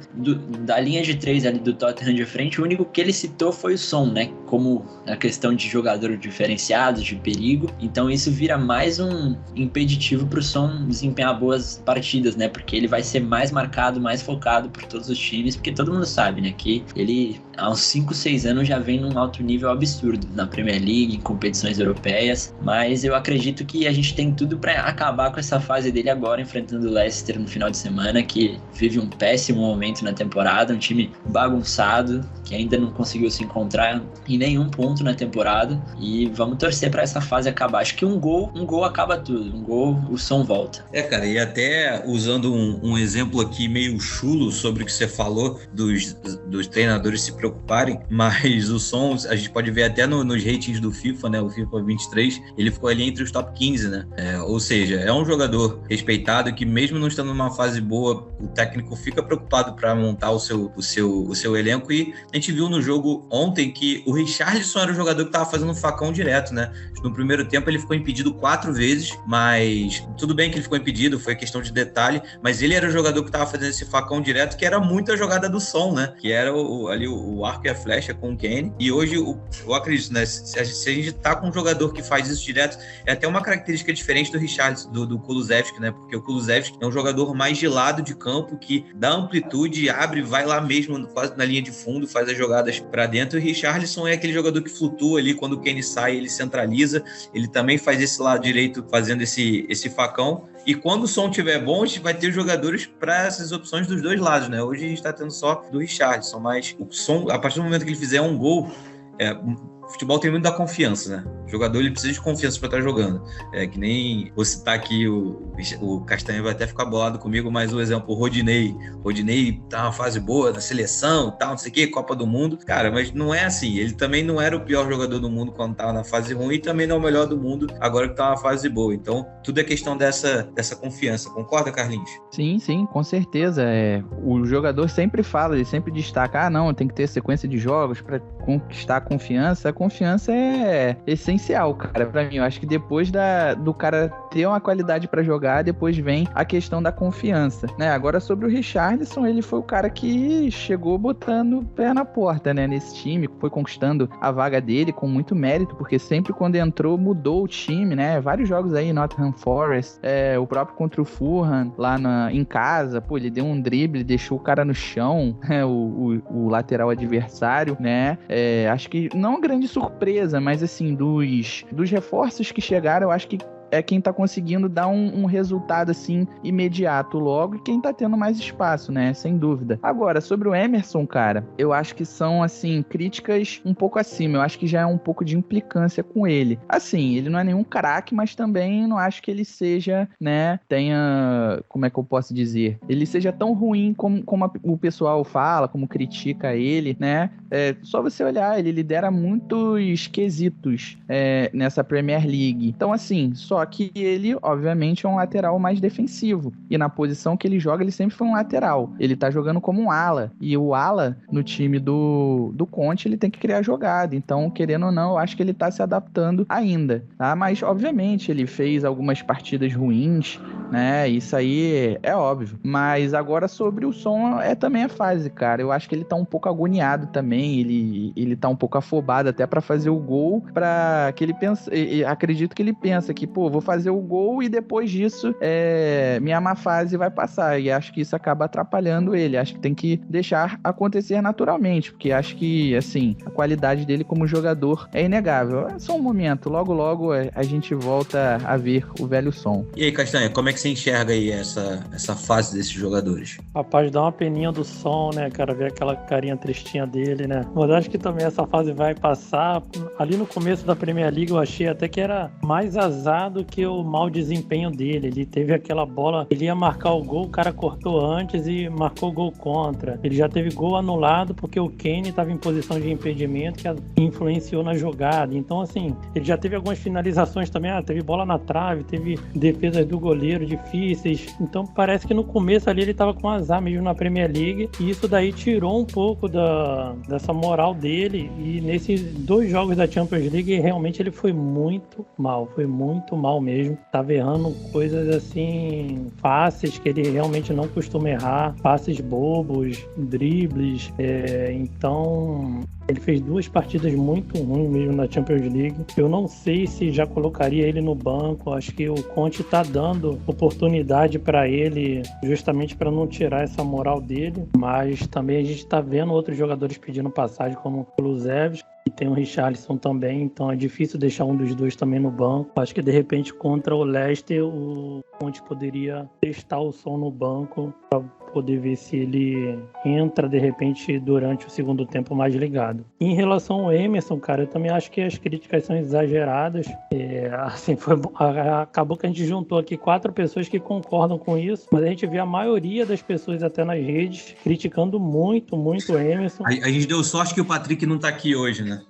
da linha de 3 ali do Tottenham de frente, o único que ele citou foi o Son, né? Como a questão de jogador diferenciado, de perigo. Então isso vira mais um impeditivo pro Son desempenhar boas partidas, né? Porque ele vai ser mais marcado, mais focado por todos os times, porque todo mundo sabe, né? Que ele há uns 5, 6 anos já vem num alto nível absurdo na Premier League, em competições europeias, mas eu acredito que a gente tem tudo para acabar com essa fase dele agora, enfrentando o Leicester no final de semana, que vive um péssimo momento na temporada, um time bagunçado, que ainda não conseguiu se encontrar em nenhum ponto na temporada, e vamos torcer para essa fase acabar. Acho que um gol acaba tudo, um gol, o Son volta. Cara, e até usando um exemplo aqui meio chulo sobre o que você falou dos treinadores se preocuparem, mas o Son, a gente pode ver até nos ratings do FIFA, né, o FIFA 23, ele ficou ali entre os top 15, né, ou seja, é um jogador respeitado que mesmo não estando numa fase boa, o técnico fica preocupado para montar o seu elenco, e a gente viu no jogo ontem que o Richarlison era o jogador que estava fazendo um facão direto, né? No primeiro tempo ele ficou impedido 4 vezes, mas tudo bem que ele ficou impedido, foi questão de detalhe, mas ele era o jogador que estava fazendo esse facão direto, que era muita jogada do Son, né? Que era ali o arco e a flecha com o Kane. E hoje, eu acredito, né? Se a gente tá com um jogador que faz isso direto, é até uma característica diferente do Richarlison, do Kulusevski, né? Porque o Kulusevski é um jogador mais de lado de campo, que dá amplitude, abre, vai lá mesmo na linha de fundo, faz as jogadas para dentro. E o Richarlison é aquele jogador que flutua ali, quando o Kane sai, ele centraliza, ele também faz esse lado direito, fazendo esse facão. E quando o som estiver bom, a gente vai ter jogadores para essas opções dos dois lados, né? Hoje a gente está tendo só do Richarlison, mas o som, a partir do momento que ele fizer um gol, o futebol tem muito da confiança, né? O jogador ele precisa de confiança para estar jogando. Que nem vou citar aqui, o Castanha vai até ficar bolado comigo, mas o exemplo, o Rodinei. Rodinei tá numa fase boa na seleção, tal, não sei o quê, Copa do Mundo. Cara, mas não é assim. Ele também não era o pior jogador do mundo quando tava na fase ruim e também não é o melhor do mundo agora que tá na fase boa. Então, tudo é questão dessa confiança. Concorda, Carlinhos? Sim, com certeza. O jogador sempre fala, ele sempre destaca, não, tem que ter sequência de jogos para conquistar a confiança. A confiança é essencial, cara, pra mim. Eu acho que depois do cara ter uma qualidade pra jogar, depois vem a questão da confiança, né? Agora, sobre o Richarlison, ele foi o cara que chegou botando o pé na porta, né? Nesse time, foi conquistando a vaga dele com muito mérito, porque sempre quando entrou, mudou o time, né? Vários jogos aí, Nottingham Forest, o próprio contra o Fulham, lá em casa, pô, ele deu um drible, deixou o cara no chão, o lateral adversário, né? Acho que não grande surpresa, mas assim, dos reforços que chegaram, eu acho que é quem tá conseguindo dar um resultado, assim, imediato logo, e quem tá tendo mais espaço, né? Sem dúvida. Agora, sobre o Emerson, cara, eu acho que são, assim, críticas um pouco acima. Eu acho que já é um pouco de implicância com ele. Assim, ele não é nenhum craque, mas também não acho que ele seja, né, tenha, como é que eu posso dizer? Ele seja tão ruim como o pessoal fala, como critica ele, né? Só você olhar, ele lidera muitos quesitos nessa Premier League. Então, assim, só que ele, obviamente, é um lateral mais defensivo. E na posição que ele joga, ele sempre foi um lateral. Ele tá jogando como um ala. E o ala, no time do Conte, ele tem que criar jogada. Então, querendo ou não, eu acho que ele tá se adaptando ainda, tá? Mas, obviamente, ele fez algumas partidas ruins, né? Isso aí é óbvio. Mas agora, sobre o Son, também a fase, cara. Eu acho que ele tá um pouco agoniado também. Ele tá um pouco afobado até pra fazer o gol, pra que ele pensa... Acredito que ele pensa que, pô, vou fazer o gol e depois disso minha má fase vai passar, e acho que isso acaba atrapalhando ele. Acho que tem que deixar acontecer naturalmente, porque acho que, assim, a qualidade dele como jogador é inegável. É só um momento, logo a gente volta a ver o velho Son. E aí, Castanha, como é que você enxerga aí essa fase desses jogadores? Rapaz, dá uma peninha do Son, né, cara, ver aquela carinha tristinha dele, né, mas acho que também essa fase vai passar. Ali no começo da Premier League eu achei até que era mais azar do que o mau desempenho dele. Ele teve aquela bola, ele ia marcar o gol, o cara cortou antes e marcou o gol contra. Ele já teve gol anulado porque o Kane estava em posição de impedimento que influenciou na jogada. Então, assim, ele já teve algumas finalizações também, teve bola na trave, teve defesas do goleiro difíceis. Então, parece que no começo ali ele estava com azar mesmo na Premier League, e isso daí tirou um pouco dessa moral dele. E nesses 2 jogos da Champions League, realmente ele foi muito mal mesmo. Tava errando coisas assim fáceis que ele realmente não costuma errar, passes bobos, dribles. Então ele fez 2 partidas muito ruins mesmo na Champions League. Eu não sei se já colocaria ele no banco. Acho que o Conte tá dando oportunidade para ele justamente para não tirar essa moral dele, mas também a gente tá vendo outros jogadores pedindo passagem, como o Kulusevski, e tem o Richarlison também, então é difícil deixar um dos dois também no banco. Acho que de repente contra o Leicester o Conte poderia testar o Son no banco para poder ver se ele entra de repente durante o segundo tempo mais ligado. Em relação ao Emerson, cara, eu também acho que as críticas são exageradas. Assim, acabou que a gente juntou aqui 4 pessoas que concordam com isso, mas a gente vê a maioria das pessoas até nas redes criticando muito o Emerson. A gente deu sorte que o Patrick não tá aqui hoje, né?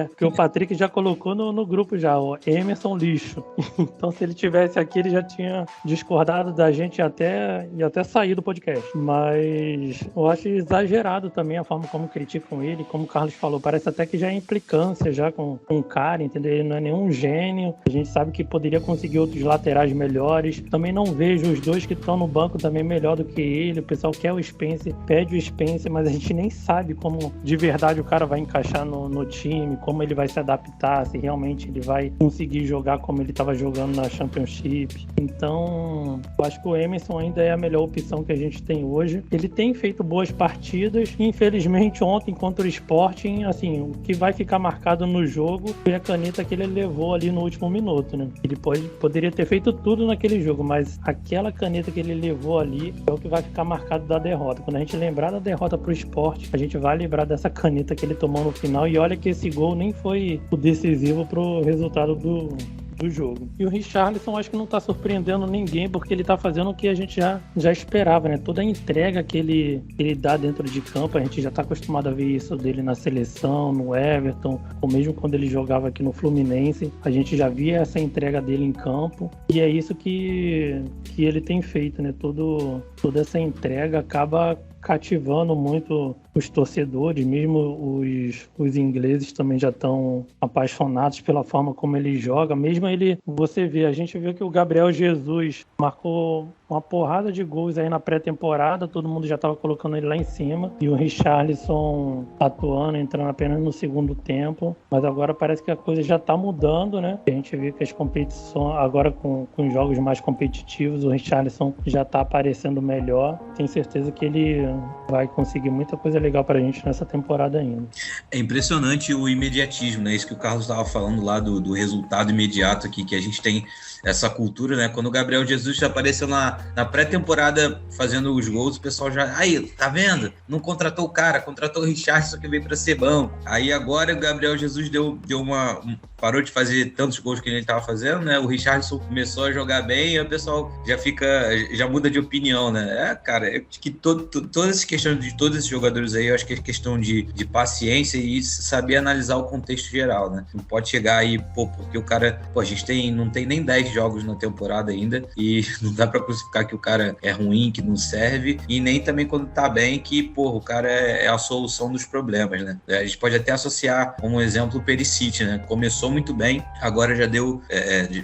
Porque o Patrick já colocou no grupo já, o Emerson lixo. Então, se ele tivesse aqui, ele já tinha discordado da gente e até sair do podcast. podcast, mas eu acho exagerado também a forma como criticam ele, como o Carlos falou, parece até que já é implicância já com o cara, entendeu? Ele não é nenhum gênio, a gente sabe que poderia conseguir outros laterais melhores, também não vejo os dois que estão no banco também melhor do que ele, o pessoal quer o Spencer, pede o Spencer, mas a gente nem sabe como de verdade o cara vai encaixar no time, como ele vai se adaptar, se realmente ele vai conseguir jogar como ele estava jogando na Championship. Então, eu acho que o Emerson ainda é a melhor opção que a gente tem hoje. Ele tem feito boas partidas, infelizmente ontem contra o Sporting, assim, o que vai ficar marcado no jogo foi a caneta que ele levou ali no último minuto, né? Ele poderia ter feito tudo naquele jogo, mas aquela caneta que ele levou ali é o que vai ficar marcado da derrota. Quando a gente lembrar da derrota pro Sport, a gente vai lembrar dessa caneta que ele tomou no final, e olha que esse gol nem foi o decisivo pro resultado do jogo. E o Richarlison acho que não tá surpreendendo ninguém, porque ele tá fazendo o que a gente já esperava, né? Toda a entrega que ele dá dentro de campo, a gente já tá acostumado a ver isso dele na seleção, no Everton, ou mesmo quando ele jogava aqui no Fluminense, a gente já via essa entrega dele em campo, e é isso que ele tem feito, né? Toda essa entrega acaba cativando muito os torcedores, mesmo os ingleses também já estão apaixonados pela forma como ele joga, mesmo a gente vê que o Gabriel Jesus marcou uma porrada de gols aí na pré-temporada, todo mundo já estava colocando ele lá em cima, e o Richarlison atuando, entrando apenas no segundo tempo, mas agora parece que a coisa já está mudando, né? A gente vê que as competições, agora com jogos mais competitivos, o Richarlison já está aparecendo melhor, tenho certeza que ele vai conseguir muita coisa legal pra gente nessa temporada ainda. É impressionante o imediatismo, né? Isso que o Carlos estava falando lá do resultado imediato aqui, que a gente tem essa cultura, né? Quando o Gabriel Jesus apareceu na pré-temporada fazendo os gols, o pessoal já... Aí, tá vendo? Não contratou o cara, contratou o Richarlison que veio pra ser banco. Aí agora o Gabriel Jesus parou de fazer tantos gols que ele estava fazendo, né? O Richarlison começou a jogar bem e o pessoal já muda de opinião, né? Cara, eu acho que todas as questões de todos esses jogadores aí, eu acho que é questão de paciência e saber analisar o contexto geral, né? Não pode chegar aí, porque o cara... a gente não tem nem 10 jogos na temporada ainda e não dá pra crucificar que o cara é ruim, que não serve, e nem também quando tá bem que, o cara é a solução dos problemas, né? A gente pode até associar como exemplo o Perisic, né? Começou muito bem, agora já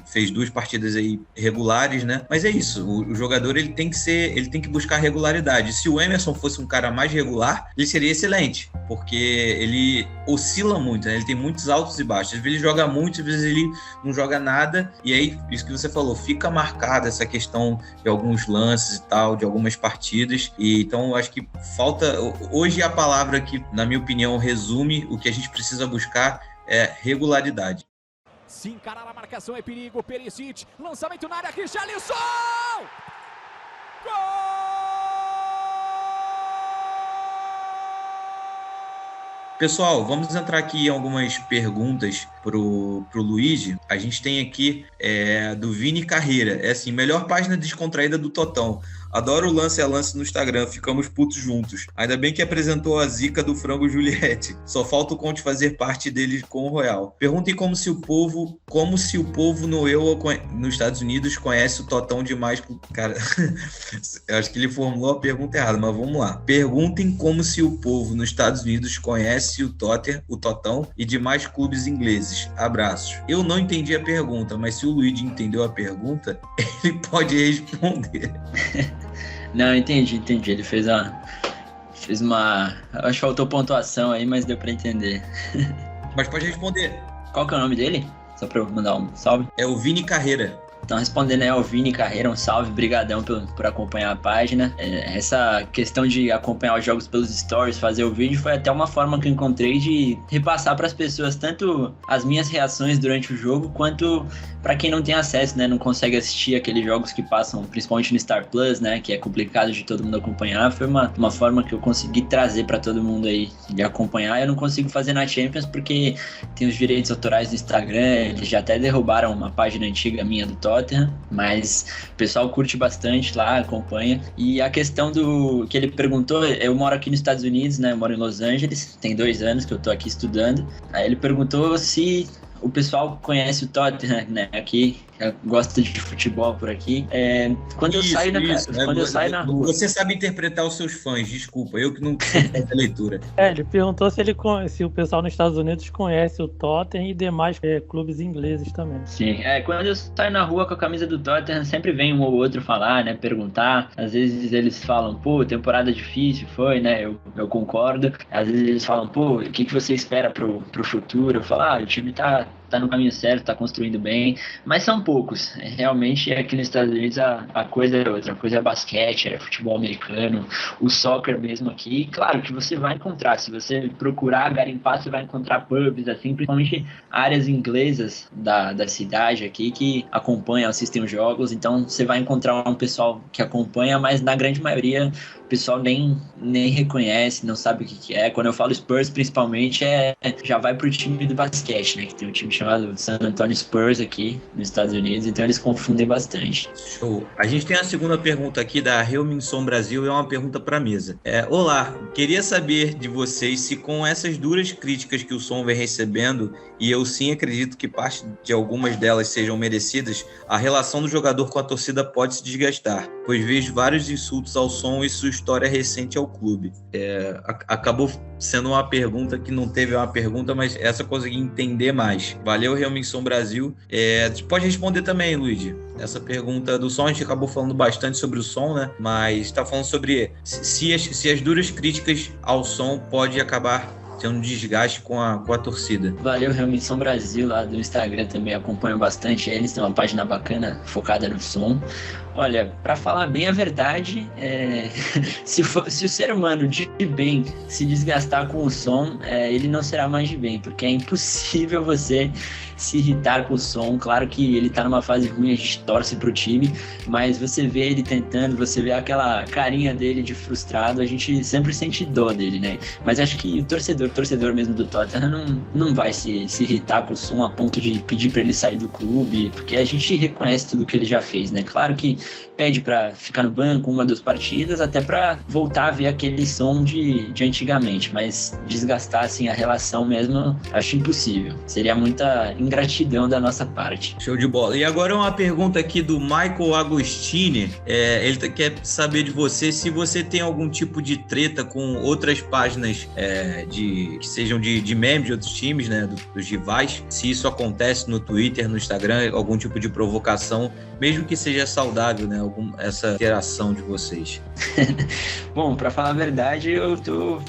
fez 2 partidas aí regulares, né? Mas é isso, o jogador ele tem que buscar regularidade. Se o Emerson fosse um cara mais regular, ele seria excelente, porque ele oscila muito, né? Ele tem muitos altos e baixos, às vezes ele joga muito, às vezes ele não joga nada, e aí, isso que você falou, fica marcada essa questão de alguns lances e tal, de algumas partidas, e então eu acho que falta, hoje a palavra que, na minha opinião, resume o que a gente precisa buscar é regularidade. Se encarar a marcação é perigo, Perisic, lançamento na área, Richarlison! Gol! Pessoal, vamos entrar aqui em algumas perguntas pro Luigi. A gente tem aqui do Vini Carreira. É assim, melhor página descontraída do Totão. Adoro o lance a lance no Instagram, ficamos putos juntos. Ainda bem que apresentou a zica do frango Juliette. Só falta o Conte fazer parte dele com o Royal. Perguntem como se o povo nos Estados Unidos conhece o Totão demais. Cara, eu acho que ele formulou a pergunta errada, mas vamos lá. Perguntem como se o povo nos Estados Unidos conhece o Totão e demais clubes ingleses. Abraços. Eu não entendi a pergunta, mas se o Luigi entendeu a pergunta, ele pode responder. Não, entendi. Ele fez uma... Acho que faltou pontuação aí, mas deu pra entender. Mas pode responder. Qual que é o nome dele? Só pra eu mandar um salve. É o Vini Carreira. Então, respondendo aí ao Vini Carreira, um salve, brigadão por acompanhar a página. Essa questão de acompanhar os jogos pelos stories, fazer o vídeo, foi até uma forma que eu encontrei de repassar para as pessoas tanto as minhas reações durante o jogo, quanto para quem não tem acesso, né, não consegue assistir aqueles jogos que passam, principalmente no Star Plus, né, que é complicado de todo mundo acompanhar. Foi uma forma que eu consegui trazer para todo mundo aí de acompanhar. Eu não consigo fazer na Champions porque tem os direitos autorais do Instagram, eles já até derrubaram uma página antiga minha do Tottenham, mas o pessoal curte bastante lá, acompanha. E a questão do que ele perguntou, eu moro aqui nos Estados Unidos, né, eu moro em Los Angeles, tem 2 anos que eu tô aqui estudando. Aí ele perguntou se o pessoal conhece o Tottenham, né, aqui gosta de futebol por aqui. Quando eu saio na rua... Você sabe interpretar os seus fãs, desculpa, eu que não sei fazer leitura. Ele perguntou se o pessoal nos Estados Unidos conhece o Tottenham e demais clubes ingleses também. Sim, quando eu saio na rua com a camisa do Tottenham, sempre vem um ou outro falar, né, perguntar. Às vezes eles falam, pô, temporada difícil foi, né, eu concordo. Às vezes eles falam, pô, o que você espera pro futuro? Eu falo, o time tá no caminho certo, tá construindo bem, mas são poucos. Realmente aqui nos Estados Unidos a coisa é outra, a coisa é basquete, é futebol americano, o soccer mesmo aqui. Claro que você vai encontrar, se você procurar garimpar, você vai encontrar pubs, assim, principalmente áreas inglesas da cidade aqui que acompanham, assistem os jogos, então você vai encontrar um pessoal que acompanha, mas na grande maioria o pessoal nem reconhece, não sabe o que é. Quando eu falo Spurs, principalmente, já vai pro time do basquete, né? Que tem um time chamado San Antonio Spurs aqui nos Estados Unidos, então eles confundem bastante. Show. A gente tem a segunda pergunta aqui da Helminson Brasil, é uma pergunta para a mesa. Olá, queria saber de vocês se com essas duras críticas que o som vem recebendo, e eu sim acredito que parte de algumas delas sejam merecidas, a relação do jogador com a torcida pode se desgastar, pois vejo vários insultos ao som e sua história recente ao clube. Acabou sendo uma pergunta que não teve uma pergunta, mas essa eu consegui entender mais. Valeu, Helminson Brasil. Pode responder também, Luigi. Essa pergunta do som, a gente acabou falando bastante sobre o som, né? Mas está falando sobre se as duras críticas ao som pode acabar tendo um desgaste com a torcida. Valeu, Helminson Brasil, lá do Instagram também acompanho bastante eles, tem uma página bacana focada no som. Olha, para falar bem a verdade, se o ser humano de bem se desgastar com o som, ele não será mais de bem, porque é impossível você se irritar com o som. Claro que ele tá numa fase ruim, a gente torce pro time, mas você vê ele tentando, você vê aquela carinha dele de frustrado, a gente sempre sente dó dele, né? Mas acho que o torcedor mesmo do Tottenham não vai se irritar com o som a ponto de pedir para ele sair do clube, porque a gente reconhece tudo que ele já fez, né? Claro que pede para ficar no banco uma das partidas, até para voltar a ver aquele som de antigamente, mas desgastar assim a relação mesmo, acho impossível. Seria muita ingratidão da nossa parte. Show de bola. E agora uma pergunta aqui do Michael Agostini. Ele quer saber de você se você tem algum tipo de treta com outras páginas que sejam de memes de outros times, né, dos rivais. Se isso acontece no Twitter, no Instagram, algum tipo de provocação, mesmo que seja saudável, né, essa interação de vocês. Bom, para falar a verdade, eu tô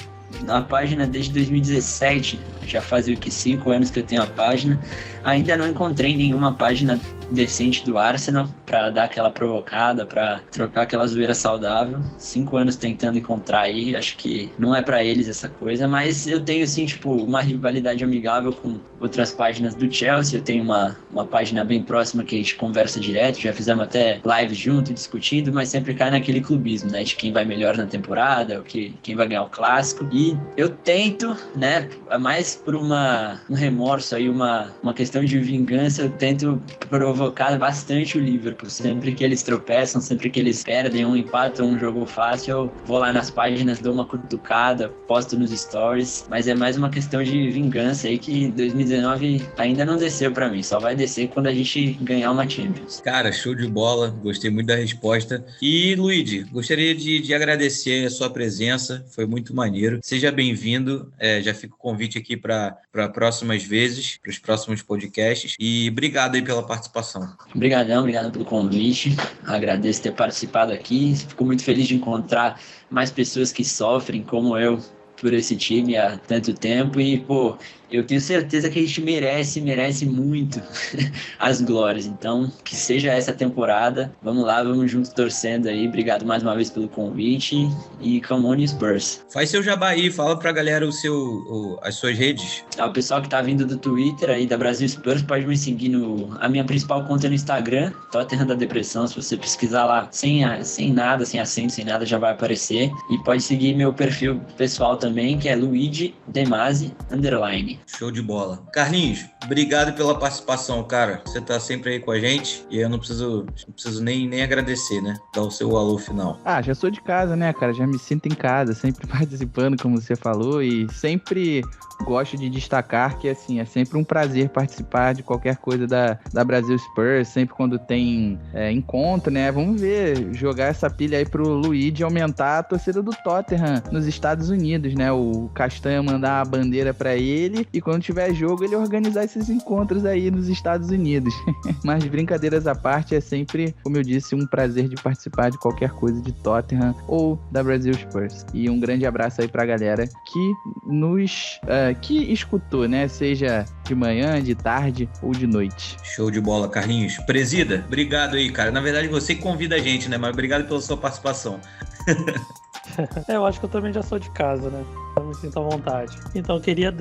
na página desde 2017, já faz 5 anos que eu tenho a página. Ainda não encontrei nenhuma página decente do Arsenal para dar aquela provocada, para trocar aquela zoeira saudável. 5 anos tentando encontrar aí, acho que não é para eles essa coisa, mas eu tenho assim, uma rivalidade amigável com outras páginas do Chelsea. Eu tenho uma página bem próxima que a gente conversa direto, já fizemos até lives junto, discutindo, mas sempre cai naquele clubismo, né, de quem vai melhor na temporada, quem vai ganhar o clássico. E eu tento, né, mais por um remorso aí, uma questão de vingança, eu tento provocar bastante o Liverpool. Sempre que eles tropeçam, sempre que eles perdem um empate ou um jogo fácil, eu vou lá nas páginas, dou uma cutucada, posto nos stories, mas é mais uma questão de vingança aí que 2019 ainda não desceu pra mim, só vai descer quando a gente ganhar uma Champions. Cara, show de bola, gostei muito da resposta. E Luigi, gostaria de agradecer a sua presença, foi muito maneiro. Seja bem-vindo, já fica o convite aqui para próximas vezes, para os próximos podcasts, e obrigado aí pela participação. Obrigado pelo convite, agradeço ter participado aqui, fico muito feliz de encontrar mais pessoas que sofrem como eu por esse time há tanto tempo e, eu tenho certeza que a gente merece muito as glórias. Então, que seja essa temporada. Vamos lá, vamos juntos torcendo aí. Obrigado mais uma vez pelo convite e come on Spurs. Faz seu jabá aí, fala pra galera as suas redes. O pessoal que tá vindo do Twitter aí da Brasil Spurs pode me seguir a minha principal conta no Instagram, Tottenham da Depressão. Se você pesquisar lá sem nada, sem acento, sem nada, já vai aparecer. E pode seguir meu perfil pessoal também, que é Luigi Demasi _. Show de bola. Carlinhos, obrigado pela participação, cara. Você tá sempre aí com a gente e eu não preciso nem agradecer, né? Dar o seu alô final. Já sou de casa, né, cara? Já me sinto em casa, sempre participando, como você falou, e sempre gosto de destacar que, assim, é sempre um prazer participar de qualquer coisa da Brasil Spurs, sempre quando tem encontro, né? Vamos ver, jogar essa pilha aí pro Luigi aumentar a torcida do Tottenham nos Estados Unidos, né? O Castanha mandar a bandeira pra ele e quando tiver jogo ele organizar esses encontros aí nos Estados Unidos. Mas brincadeiras à parte, é sempre, como eu disse, um prazer de participar de qualquer coisa de Tottenham ou da Brasil Spurs. E um grande abraço aí pra galera que escutou, né? Seja de manhã, de tarde ou de noite. Show de bola, Carlinhos. Presida, obrigado aí, cara. Na verdade, você que convida a gente, né? Mas obrigado pela sua participação. Eu acho que eu também já sou de casa, né? Eu me sinto à vontade. Então, queria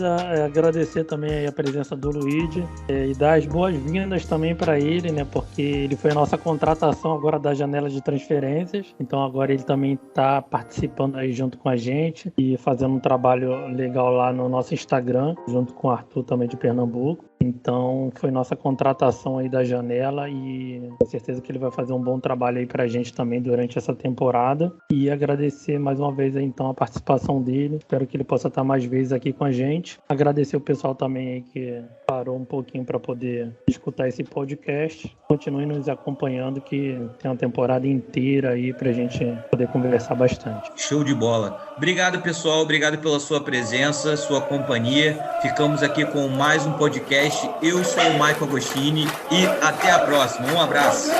agradecer também aí a presença do Luigi e dar as boas-vindas também para ele, né? Porque ele foi a nossa contratação agora da janela de transferências. Então, agora ele também está participando aí junto com a gente e fazendo um trabalho legal lá no nosso Instagram, junto com o Arthur também de Pernambuco. Então, foi nossa contratação aí da janela e com certeza que ele vai fazer um bom trabalho aí pra gente também durante essa temporada. E agradecer mais uma vez aí, então, a participação dele. Espero que ele possa estar mais vezes aqui com a gente. Agradecer o pessoal também aí que parou um pouquinho para poder escutar esse podcast. Continue nos acompanhando que tem uma temporada inteira aí pra gente poder conversar bastante. Show de bola. Obrigado, pessoal. Obrigado pela sua presença, sua companhia. Ficamos aqui com mais um podcast. Eu sou o Michael Agostini e até a próxima. Um abraço.